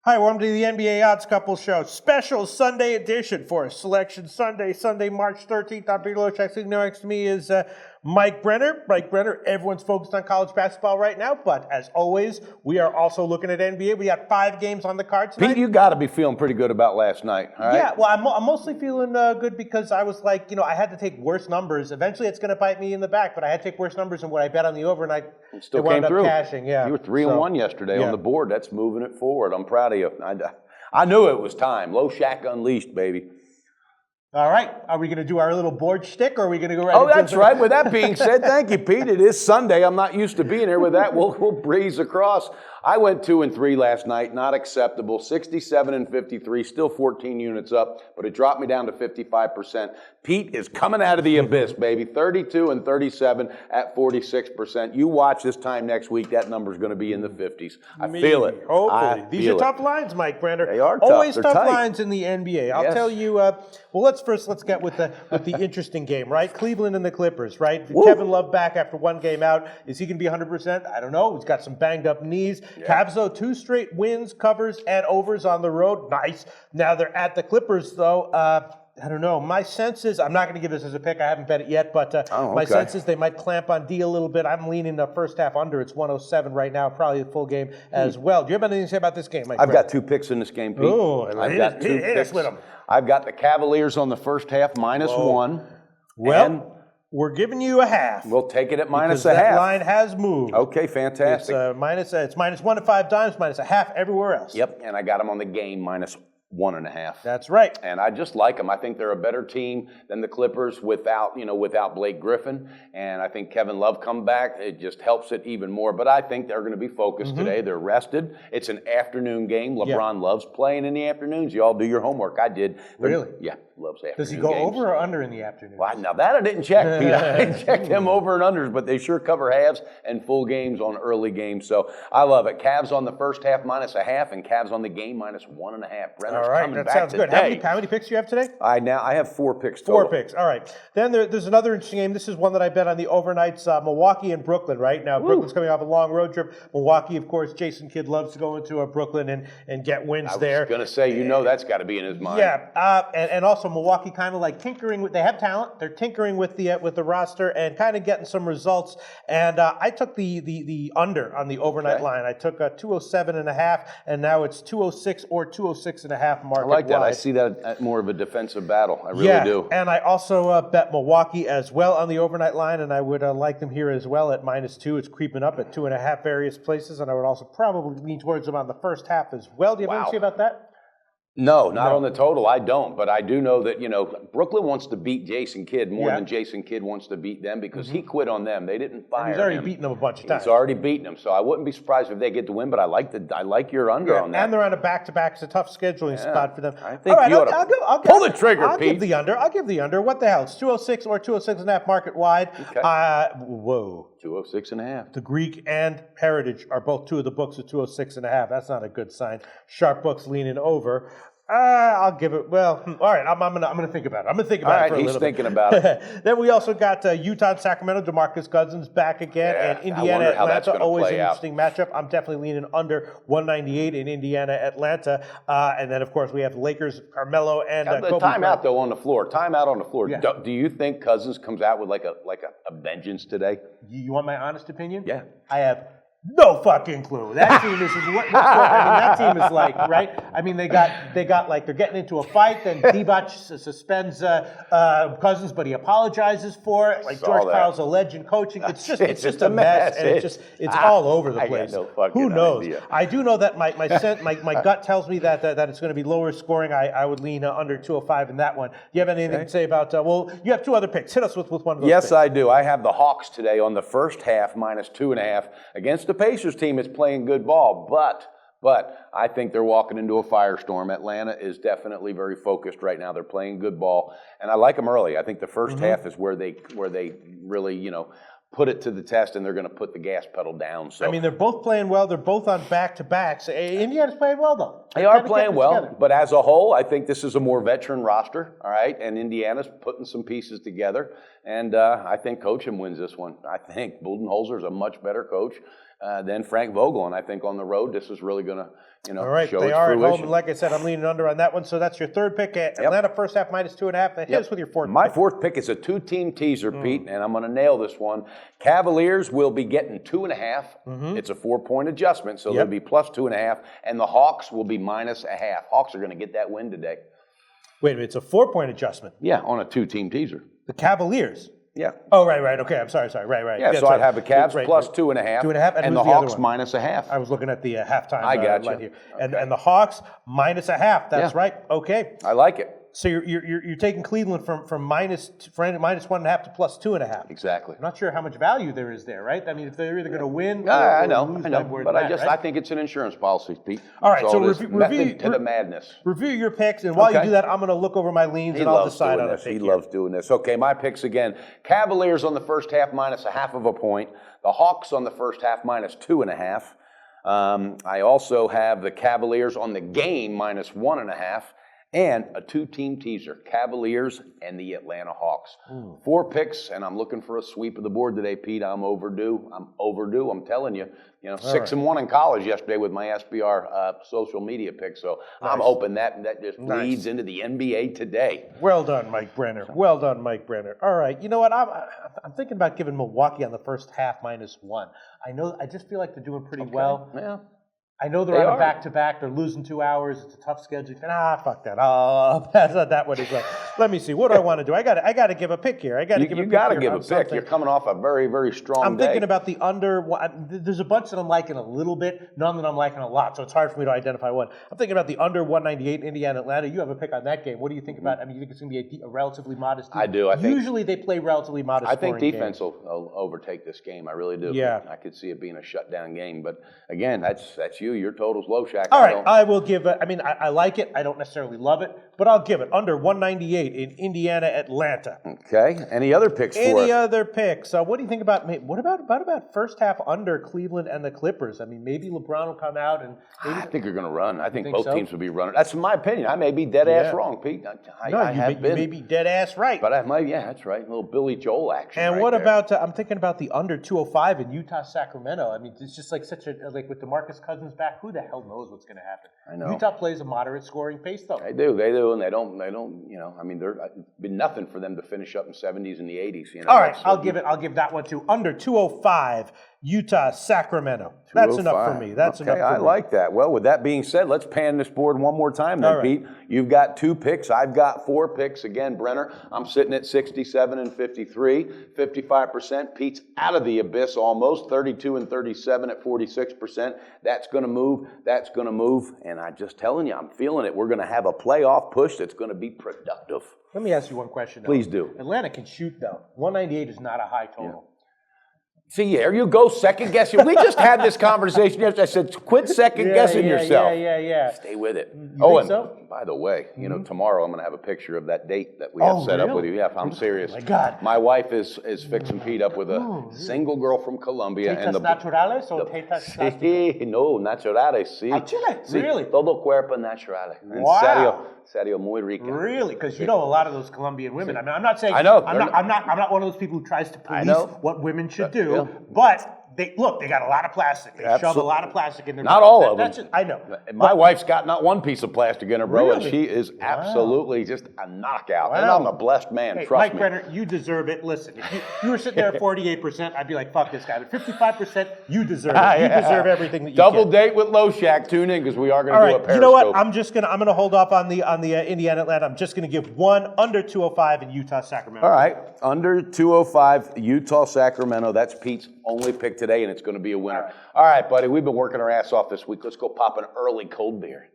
Hi, welcome to the NBA Odds Couple Show, special Sunday edition for Selection Sunday, March 13th. I'm Peter Loshak. Sitting next to me is Mike Brenner. Mike Brenner, everyone's focused on college basketball right now, but as always, we are also looking at NBA. We got 5 games on the card tonight. Pete, you got to be feeling pretty good about last night, all right? Yeah, well, I'm mostly feeling good because I was like, I had to take worse numbers. Eventually, it's going to bite me in the back, but I had to take worse numbers than what I bet on the overnight. It still came through. Cashing, yeah. You were 3-1 yesterday on the board. That's moving it forward. I'm proud of you. I knew it was time. Loshak unleashed, baby. All right. Are we going to do our little board shtick, or are we going to go right Oh, into that's right. With that being said, thank you, Pete. It is Sunday. I'm not used to being here. With that, we'll breeze across. I went 2-3 last night. Not acceptable. 67-53, still 14 units up, but it dropped me down to 55%. Pete is coming out of the abyss, baby. 32-37 at 46%. You watch this time next week, that number's going to be in the 50s. I feel it. Hopefully. These are tough lines, Mike Brenner. They are tough. Always They're tough tight. lines in the NBA. I'll tell you. Well, let's get with the interesting game, right? Cleveland and the Clippers, right? Woo. Kevin Love back after one game out. Is he going to be 100%? I don't know. He's got some banged up knees. Yeah. Cavs, though, 2 straight wins, covers, and overs on the road. Nice. Now they're at the Clippers, though. I don't know. My sense is, I'm not going to give this as a pick. I haven't bet it yet, but my sense is they might clamp on D a little bit. I'm leaning the first half under. It's 107 right now, probably the full game as well. Do you have anything to say about this game, Mike? I've got 2 picks in this game, Pete. Oh, I've got 2 picks. Hit us with them. I've got the Cavaliers on the first half, -1. Well, we're giving you a half. We'll take it at minus because a half. That line has moved. Okay, fantastic. It's minus 1 to 5 times, minus a half everywhere else. Yep, and I got them on the game -1.5. That's right. And I just like them. I think they're a better team than the Clippers without Blake Griffin. And I think Kevin Love come back. It just helps it even more. But I think they're going to be focused today. They're rested. It's an afternoon game. LeBron loves playing in the afternoons. You all do your homework. I did. Really? Yeah, loves afternoon Does he go games. over or under in the afternoon? Well, now that I didn't check, Pete. I didn't check them over and unders, but they sure cover halves and full games on early games. So I love it. Cavs on the first half -0.5, and Cavs on the game -1.5. Brenner's all right, coming that back sounds good. today. How many picks do you have today? I have 4 picks total. 4 picks. All right. Then there's another interesting game. This is one that I bet on the overnights. Milwaukee and Brooklyn. Right now, Brooklyn's coming off a long road trip. Milwaukee, of course, Jason Kidd loves to go into Brooklyn and get wins there. I was going to say, that's got to be in his mind. Yeah, and also Milwaukee kind of like tinkering with. They have talent. They're tinkering with the roster and kind of getting some results. And I took the under on the overnight line. I took 207.5, and now it's 206 or 206.5 market. I like that. wide. I see that at more of a defensive battle. I really do. And I also bet Milwaukee as well on the overnight line, and I would like them here as well at -2. It's creeping up at 2.5 various places, and I would also probably lean towards them on the first half as well. Do you have anything to say about that? No, not on the total. I don't, but I do know that Brooklyn wants to beat Jason Kidd more than Jason Kidd wants to beat them because he quit on them. They didn't fire him. He's already beaten them a bunch of times. He's already beaten them, so I wouldn't be surprised if they get the win. But I like your under on that. And they're on a back-to-back. It's a tough scheduling spot for them. I think you ought to pull the trigger, I'll Pete. give the under. I'll give the under. What the hell? It's 206 or 206.5 market wide. Okay. Whoa. 206.5. The Greek and Heritage are both 2 of the books at 206.5. That's not a good sign. Sharp books leaning over. I'll give it. Well, all right. I'm gonna think about it. I'm gonna think about it for a little bit. He's thinking about it. Then we also got Utah and Sacramento. DeMarcus Cousins back again, and Indiana Atlanta. Always an interesting matchup. I'm definitely leaning under 198 in Indiana Atlanta, and then of course we have Lakers, Carmelo, and the timeout though on the floor. Timeout on the floor. Yeah. Do you think Cousins comes out with like a vengeance today? You want my honest opinion? Yeah. I have no fucking clue. That team is that team is like, right? I mean, they got like they're getting into a fight. Then Divac suspends Cousins, but he apologizes for it. Like George Karl's a legend coaching. It's just a mess, and it's all over the place. No fucking Who knows? idea. I do know that my gut tells me that it's going to be lower scoring. I would lean under 205 in that one. Do you have anything to say about? Well, you have 2 other picks. Hit us with one of those. Yes, picks. I do. I have the Hawks today on the first half -2.5 against the Pacers team is playing good ball, but I think they're walking into a firestorm. Atlanta is definitely very focused right now. They're playing good ball, and I like them early. I think the first half is where they really put it to the test, and they're going to put the gas pedal down. So I mean, they're both playing well. They're both on back-to-backs. Indiana's playing well, though. They are playing well, but as a whole, I think this is a more veteran roster, all right? And Indiana's putting some pieces together, and I think Coachum wins this one. I think Budenholzer's a much better coach. than Frank Vogel. And I think on the road, this is really going to, all right, show they its are fruition. at home, and like I said, I'm leaning under on that one. So that's your third pick. Atlanta first half minus 2.5. And hit us with your fourth. My fourth pick is a two-team teaser, Pete, and I'm going to nail this one. Cavaliers will be getting 2.5. It's a 4-point adjustment, so they'll be plus 2.5, and the Hawks will be minus 0.5. Hawks are going to get that win today. Wait a minute, it's a 4-point adjustment. Yeah, on a two-team teaser. The Cavaliers. Yeah. Oh, right. Okay, I'm sorry. Right. Yeah, so I'd have the Cavs plus 2.5. 2.5, and the who's the other Hawks one? minus 0.5. I was looking at the halftime I got line you. here. And the Hawks minus 0.5. That's right. Okay. I like it. So you're taking Cleveland from minus 1.5 to plus 2.5. Exactly. I'm not sure how much value there is there, right? I mean, if they're either going to win or I know, lose, but I think it's an insurance policy, Pete. All right, That's so all it is. review Method to the madness. Review your picks, and while you do that, I'm going to look over my leans and I'll decide on a pick. He loves doing this. Okay, my picks again. Cavaliers on the first half minus 0.5 point. The Hawks on the first half minus 2.5. I also have the Cavaliers on the game minus 1.5. And a two-team teaser, Cavaliers and the Atlanta Hawks. 4 picks, and I'm looking for a sweep of the board today, Pete. I'm overdue. I'm telling you. 6-1 in college yesterday with my SBR social media picks. So I'm hoping that just leads into the NBA today. Well done, Mike Brenner. All right, you know what? I'm thinking about giving Milwaukee on the first half minus 1. I just feel like they're doing pretty well. Yeah. I know they're on a back-to-back. They're losing 2 hours. It's a tough schedule. Fuck that. I'll pass on that one as well. Let me see. What do I want to do? I got to give a pick here. You got to give a pick. You're coming off a very, very strong I'm thinking about the under. There's a bunch that I'm liking a little bit, none that I'm liking a lot. So it's hard for me to identify one. I'm thinking about the under 198 Indiana Atlanta. You have a pick on that game. What do you think about? I mean, you think it's going to be a relatively modest game? I do. Usually they play relatively modest. I think defense games. will overtake this game. I really do. Yeah. I could see it being a shutdown game. But again, that's you. Your total's low. All right, I will give it. I mean, I like it. I don't necessarily love it, but I'll give it under 198 in Indiana, Atlanta. Okay. Any other picks for us? Any other picks? What do you think about? What about first half under Cleveland and the Clippers? I mean, maybe LeBron will come out and. I think you're going to run. I think both teams will be running. That's my opinion. I may be dead ass wrong, Pete. You may be dead ass right. But I might. Yeah, that's right. A little Billy Joel action. And what about? I'm thinking about the under 205 in Utah, Sacramento. I mean, it's just like with DeMarcus Cousins back. Who the hell knows what's going to happen? I know. Utah plays a moderate scoring pace, though. They do, and they don't. I mean, there's been nothing for them to finish up in 70s and the 80s. All right, I'll give that one to under 205. Utah, Sacramento. That's enough for me. That's enough for me. I like that. Well, with that being said, let's pan this board one more time then, Pete. You've got 2 picks. I've got 4 picks. Again, Brenner, I'm sitting at 67 and 53, 55%. Pete's out of the abyss almost, 32 and 37 at 46%. That's going to move. That's going to move. And I'm just telling you, I'm feeling it. We're going to have a playoff push that's going to be productive. Let me ask you one question, though. Please do. Atlanta can shoot, though. 198 is not a high total. See, there you go, second guessing. We just had this conversation yesterday. I said, quit second guessing yourself. Yeah. Stay with it. Think so? By the way, tomorrow I'm going to have a picture of that date that we have set up with you. Yeah, I'm serious. Oh, my God. My wife is fixing Pete up with a single girl from Colombia. ¿Tetas naturales or tetas plásticas? No, naturales, sí. Ah, Chile? Sí, really? todo cuerpo natural. Wow. Serio, muy rica. Really? Because a lot of those Colombian women. I mean, I'm not saying. I know. I'm not one of those people who tries to police what women should do. But they got a lot of plastic. They shove a lot of plastic in their. Not all of them. I know. My wife's got not one piece of plastic in her, bro, Really? and she is absolutely just a knockout. Wow. And I'm a blessed man. Hey, trust Mike me. Brenner, you deserve it. Listen, if you were sitting there at 48%, I'd be like, fuck this guy. But 55%, you deserve it. You deserve everything that you Double get. date with Loshak. Tune in because we are going to do a Periscope. You know what? I'm gonna hold off on the Indiana Atlanta. I'm just gonna give one under 205 in Utah Sacramento. All right, under 205 Utah Sacramento. That's Pete's only pick today, and it's going to be a winner. All right, buddy. We've been working our ass off this week. Let's go pop an early cold beer.